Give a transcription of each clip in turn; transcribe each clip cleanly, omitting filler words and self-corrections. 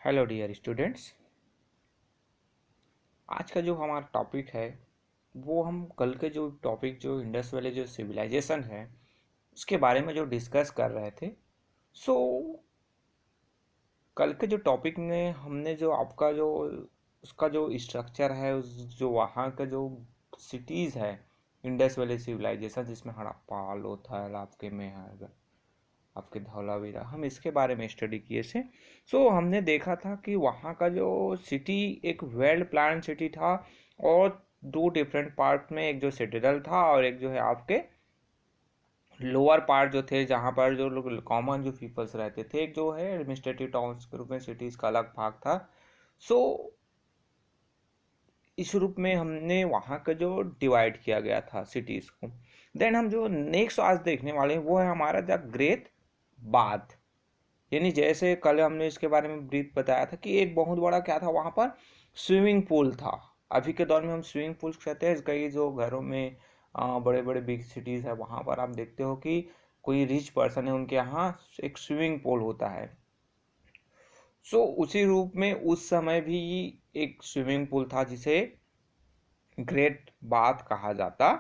Hello dear students. आज का जो हमारा टॉपिक है वो हम कल के जो टॉपिक जो इंडस वैली जो सिविलाइजेशन है उसके बारे में जो डिस्कस कर रहे थे। सो कल के जो टॉपिक में हमने जो आपका जो उसका जो स्ट्रक्चर है जो वहाँ का जो सिटीज़ है इंडस वैली सिविलाइजेशन जिसमें हड़प्पा लोथल आपके मेहर आपके धौलावीरा हम इसके बारे में स्टडी किए थे। सो हमने देखा था कि वहाँ का जो सिटी एक वेल प्लान सिटी था और दो डिफरेंट पार्ट में, एक जो सिटीडल था और एक जो है आपके लोअर पार्ट जो थे जहाँ पर जो लोग कॉमन जो पीपल्स रहते थे, एक जो है एडमिनिस्ट्रेटिव टाउन्स के रूप में सिटीज़ का अलग भाग था। सो इस रूप में हमने वहाँ का जो डिवाइड किया गया था सिटीज़ को। देन हम जो नेक्स्ट आज देखने वाले हैं वो है हमारा द ग्रेट बाथ। यानी जैसे कल हमने इसके बारे में ब्रीफ बताया था कि एक बहुत बड़ा क्या था वहाँ पर, स्विमिंग पूल था। अभी के दौर में हम स्विमिंग पूल कहते हैं। कई जो घरों में बड़े बड़े बिग सिटीज़ है वहाँ पर आप देखते हो कि कोई रिच पर्सन है उनके यहाँ एक स्विमिंग पूल होता है। सो उसी रूप में उस समय भी एक स्विमिंग पूल था जिसे ग्रेट बाथ कहा जाता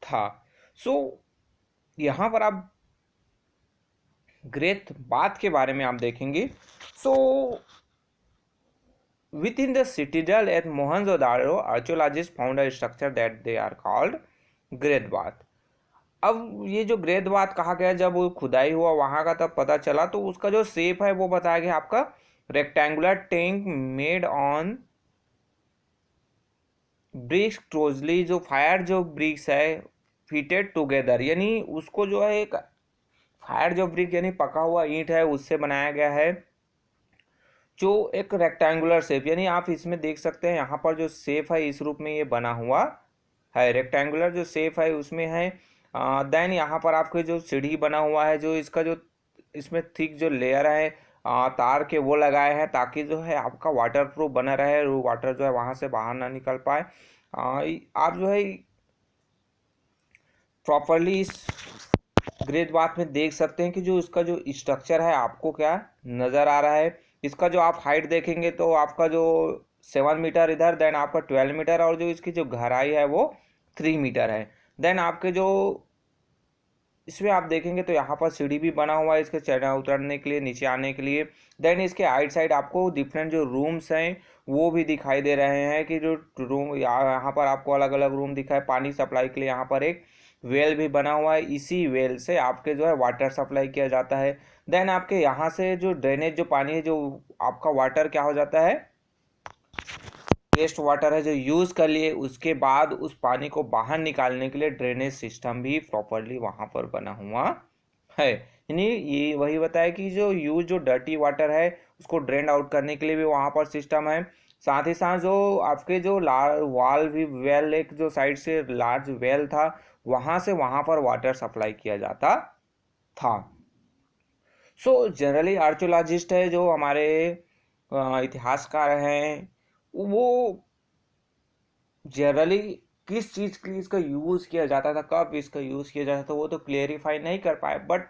था। सो यहाँ पर आप ग्रेट बाथ के बारे में आप देखेंगे। सो within the citadel at Mohenjo-daro, archaeologists found a structure that they are called Great Bath. अब ये जो ग्रेट बाथ कहा गया, जब वो खुदाई हुआ वहाँ का तब पता चला तो उसका जो शेप है वो बताया गया आपका rectangular tank made on bricks closely, जो फायर जो ब्रिक्स है फिटेड टुगेदर, यानी उसको जो है एक फायर जो ब्रिक यानी पका हुआ ईंट है उससे बनाया गया है, जो एक रेक्टेंगुलर शेप, यानी आप इसमें देख सकते हैं यहाँ पर जो शेप है इस रूप में ये बना हुआ है, रेक्टेंगुलर जो शेप है उसमें है। देन यहाँ पर आपके जो सीढ़ी बना हुआ है, जो इसका जो इसमें थिक जो लेयर है तार के वो लगाए हैं ताकि जो है आपका वाटर प्रूफ बना रहे, वाटर जो है वहाँ से बाहर ना निकल पाए। आप जो है प्रॉपरली इस ग्रेट बाथ में देख सकते हैं कि जो इसका जो स्ट्रक्चर है आपको क्या नज़र आ रहा है। इसका जो आप हाइट देखेंगे तो आपका जो 7 मीटर इधर, देन आपका 12 मीटर, और जो इसकी जो गहराई है वो 3 मीटर है। देन आपके जो इसमें आप देखेंगे तो यहाँ पर सीढ़ी भी बना हुआ है इसके चढ़ने उतरने के लिए, नीचे आने के लिए। देन इसके आइट साइड आपको डिफरेंट जो रूम्स हैं वो भी दिखाई दे रहे हैं कि जो रूम यहाँ पर आपको अलग अलग रूम दिखाए। पानी सप्लाई के लिए यहाँ पर एक वेल भी बना हुआ है, इसी वेल से आपके जो है वाटर सप्लाई किया जाता है। देन आपके यहाँ से जो ड्रेनेज जो पानी है, जो आपका वाटर क्या हो जाता है, वेस्ट वाटर है जो यूज़ कर लिए, उसके बाद उस पानी को बाहर निकालने के लिए ड्रेनेज सिस्टम भी प्रॉपरली वहाँ पर बना हुआ है। यानी ये वही बताया कि जो यूज जो डर्टी वाटर है उसको ड्रेन आउट करने के लिए भी वहाँ पर सिस्टम है। साथ ही साथ जो आपके जो वाल भी वेल, एक जो साइड से लार्ज वेल था वहाँ से वहाँ पर वाटर सप्लाई किया जाता था। सो जनरली आर्कियोलॉजिस्ट है जो हमारे इतिहासकार हैं, वो जनरली किस चीज़ के लिए इसका यूज़ किया जाता था, कब इसका यूज़ किया जाता था वो तो क्लियरिफाई नहीं कर पाए, बट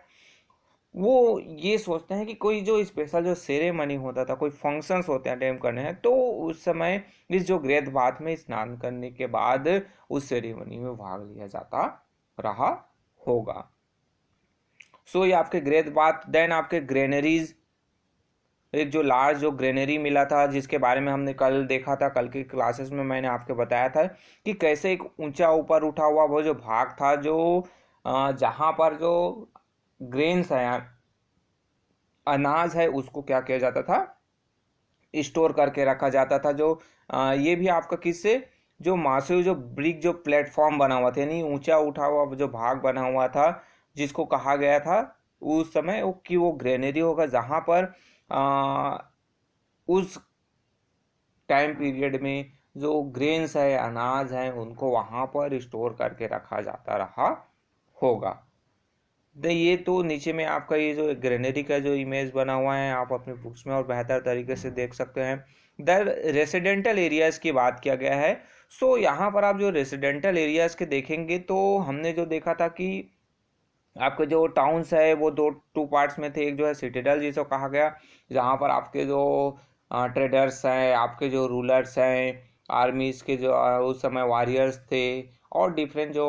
वो ये सोचते हैं कि कोई जो स्पेशल जो सेरेमनी होता था, कोई फंक्शंस होते हैं अटेम्प्ट करने हैं, तो उस समय इस जो ग्रेट बाथ में स्नान करने के बाद उस सेरेमनी में भाग लिया जाता रहा होगा। सो ये आपके ग्रेट बाथ। देन आपके ग्रेनरीज, एक जो लार्ज जो ग्रेनरी मिला था जिसके बारे में हमने कल देखा था, कल की क्लासेस में मैंने आपको बताया था कि कैसे एक ऊंचा ऊपर उठा हुआ वो जो भाग था, जो जहाँ पर जो ग्रेन्स है अनाज है उसको क्या किया जाता था, स्टोर करके रखा जाता था। जो ये भी आपका किससे, जो मासिव जो ब्रिक जो प्लेटफॉर्म बना हुआ था, यानी ऊंचा उठा हुआ जो भाग बना हुआ था जिसको कहा गया था उस समय कि वो ग्रेनरी होगा, जहाँ पर उस टाइम पीरियड में जो ग्रेन्स है अनाज है उनको वहाँ पर स्टोर करके रखा जाता रहा होगा। तो ये तो नीचे में आपका ये जो ग्रेनरी का जो इमेज बना हुआ है आप अपने बुक्स में और बेहतर तरीके से देख सकते हैं। द रेसिडेंटल एरियाज़ की बात किया गया है। सो यहाँ पर आप जो रेसिडेंटल एरियाज़ के देखेंगे तो हमने जो देखा था कि आपके जो टाउन्स है वो टू पार्ट्स में थे। एक जो है सिटीडल जिसको कहा गया, जहाँ पर आपके जो ट्रेडर्स हैं, आपके जो रूलर्स हैं, आर्मीज के जो उस समय वॉरियर्स थे, और डिफरेंट जो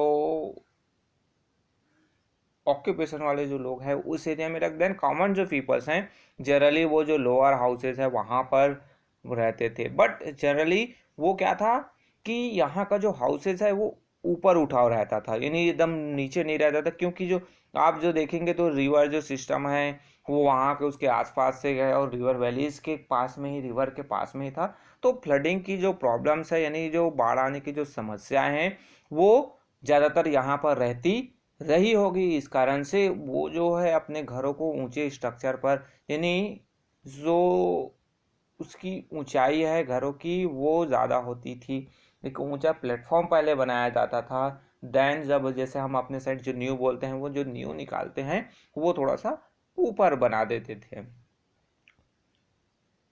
ऑक्यूपेशन वाले जो लोग हैं उस एरिया में रख देन कॉमन जो पीपल्स हैं जनरली वो जो लोअर हाउसेस है वहाँ पर रहते थे। बट जनरली वो क्या था कि यहाँ का जो हाउसेस है वो ऊपर उठाव रहता था, यानी एकदम नीचे नहीं रहता था, क्योंकि जो आप जो देखेंगे तो रिवर जो सिस्टम है वो वहाँ के उसके आसपास से गए और रिवर वैलीज के पास में ही, रिवर के पास में ही था। तो फ्लडिंग की जो प्रॉब्लम्स है यानी जो बाढ़ आने की जो समस्याएं हैं वो ज़्यादातर यहाँ पर रहती रही होगी। इस कारण से वो जो है अपने घरों को ऊंचे स्ट्रक्चर पर, यानी जो उसकी ऊंचाई है घरों की वो ज़्यादा होती थी, एक ऊंचा प्लेटफॉर्म पहले बनाया जाता था। देन जब जैसे हम अपने साइड जो न्यू बोलते हैं वो जो न्यू निकालते हैं वो थोड़ा सा ऊपर बना देते थे।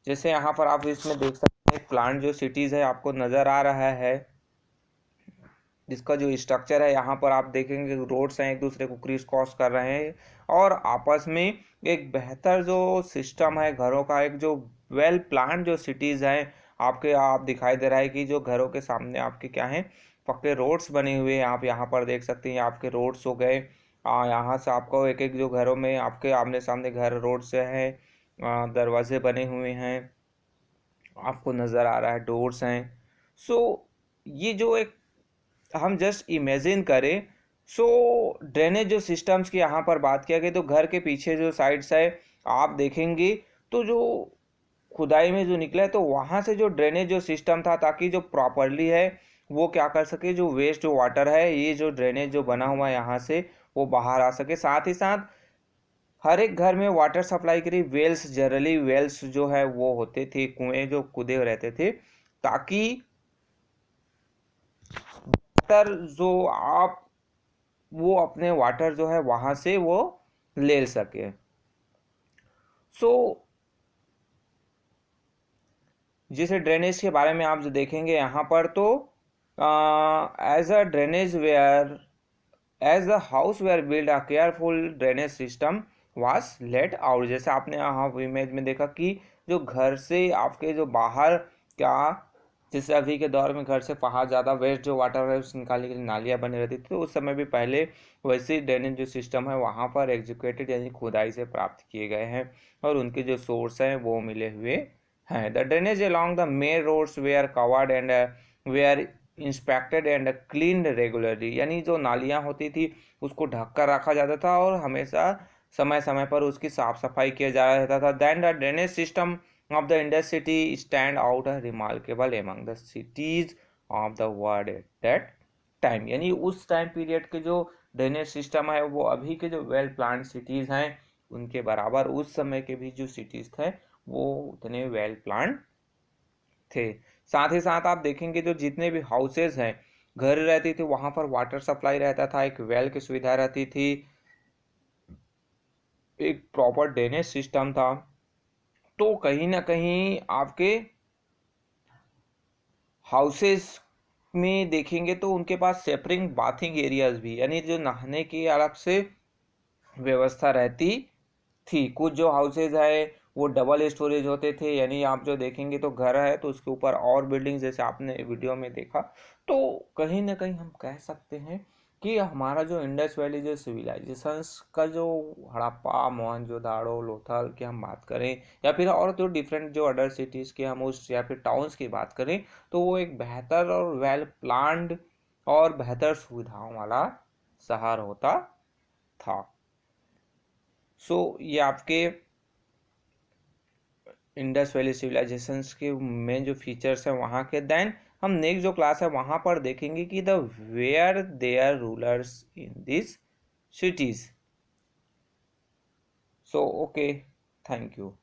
जैसे यहाँ पर आप इसमें देख सकते हैं प्लांट जो सिटीज़ है आपको नज़र आ रहा है, जिसका जो स्ट्रक्चर है यहाँ पर आप देखेंगे रोड्स हैं एक दूसरे को क्रिस क्रॉस कर रहे हैं और आपस में एक बेहतर जो सिस्टम है घरों का, एक जो वेल प्लान जो सिटीज़ हैं आपके, आप दिखाई दे रहा है कि जो घरों के सामने आपके क्या हैं पक्के रोड्स बने हुए हैं। आप यहाँ पर देख सकते हैं आपके रोड्स हो गए, यहाँ से आपको एक एक जो घरों में आपके आमने सामने घर रोड से है, दरवाजे बने हुए हैं आपको नज़र आ रहा है, डोर्स हैं। सो ये जो एक हम जस्ट इमेजिन करें, सो ड्रेनेज जो सिस्टम्स की यहाँ पर बात किया गई तो घर के पीछे जो साइड्स है आप देखेंगे तो जो खुदाई में जो निकला है तो वहाँ से जो ड्रेनेज जो सिस्टम था ताकि जो प्रॉपरली है वो क्या कर सके, जो वेस्ट जो वाटर है ये जो ड्रेनेज जो बना हुआ है यहाँ से वो बाहर आ सके। साथ ही साथ हर एक घर में वाटर सप्लाई के लिए वेल्स, जनरली वेल्स जो है वो होते थे, कुएं जो खुदे रहते थे ताकि वाटर जो आप वो अपने वाटर जो है वहां से वो ले सके। सो जैसे ड्रेनेज के बारे में आप जो देखेंगे यहाँ पर तो as a drainage were as the house were build a careful drainage system was laid out. जैसे आपने यहाँ इमेज में देखा कि जो घर से आपके जो बाहर क्या, जैसे अभी के दौर में घर से बाहर ज़्यादा वेस्ट जो वाटर है उस निकालने के लिए नालियाँ बनी रहती थी, तो उस समय भी पहले वैसे ड्रेनेज जो सिस्टम है वहाँ पर एग्जीक्यूटेड यानी खुदाई से प्राप्त किए गए हैं और उनके जो सोर्स हैं वो मिले हुए हैं। The drainage along the main roads were covered and were inspected and clean regularly, यानी जो नालियाँ होती थी उसको ढक कर रखा जाता था और हमेशा समय समय पर उसकी साफ सफाई किया जा रहता था। Then the drainage system of the Indus city stand out as remarkable among the cities of the world at that time। यानी उस टाइम पीरियड के जो ड्रेनेज सिस्टम है वो अभी के जो वेल प्लान्ड सिटीज हैं उनके बराबर उस समय के भी जो सिटीज थे वो उतने वेल प्लान्ड थे। साथ ही साथ आप देखेंगे जो जितने भी हाउसेज हैं घर रहती थी वहां पर वाटर सप्लाई रहता था, एक वेल की सुविधा रहती थी, एक प्रॉपर ड्रेनेज सिस्टम था। तो कहीं ना कहीं आपके हाउसेस में देखेंगे तो उनके पास सेपरिंग बाथिंग एरियाज भी, यानी जो नहाने की अलग से व्यवस्था रहती थी। कुछ जो हाउसेज है वो डबल स्टोरेज होते थे, यानी आप जो देखेंगे तो घर है तो उसके ऊपर और बिल्डिंग जैसे आपने वीडियो में देखा। तो कहीं ना कहीं हम कह सकते हैं कि हमारा जो इंडस वैली जो सिविलाइजेशंस का जो हड़प्पा, मोहनजोदाड़ो, लोथल की हम बात करें या फिर और जो डिफरेंट जो अदर सिटीज़ के हम उस या फिर टाउन्स की बात करें तो वो एक बेहतर और वेल प्लान्ड और बेहतर सुविधाओं वाला शहर होता था। सो ये आपके इंडस वैली सिविलाइजेशंस के मेन जो फीचर्स हैं वहाँ के। देन हम नेक्स्ट जो क्लास है वहाँ पर देखेंगे कि the were there rulers in this cities. So okay, thank you.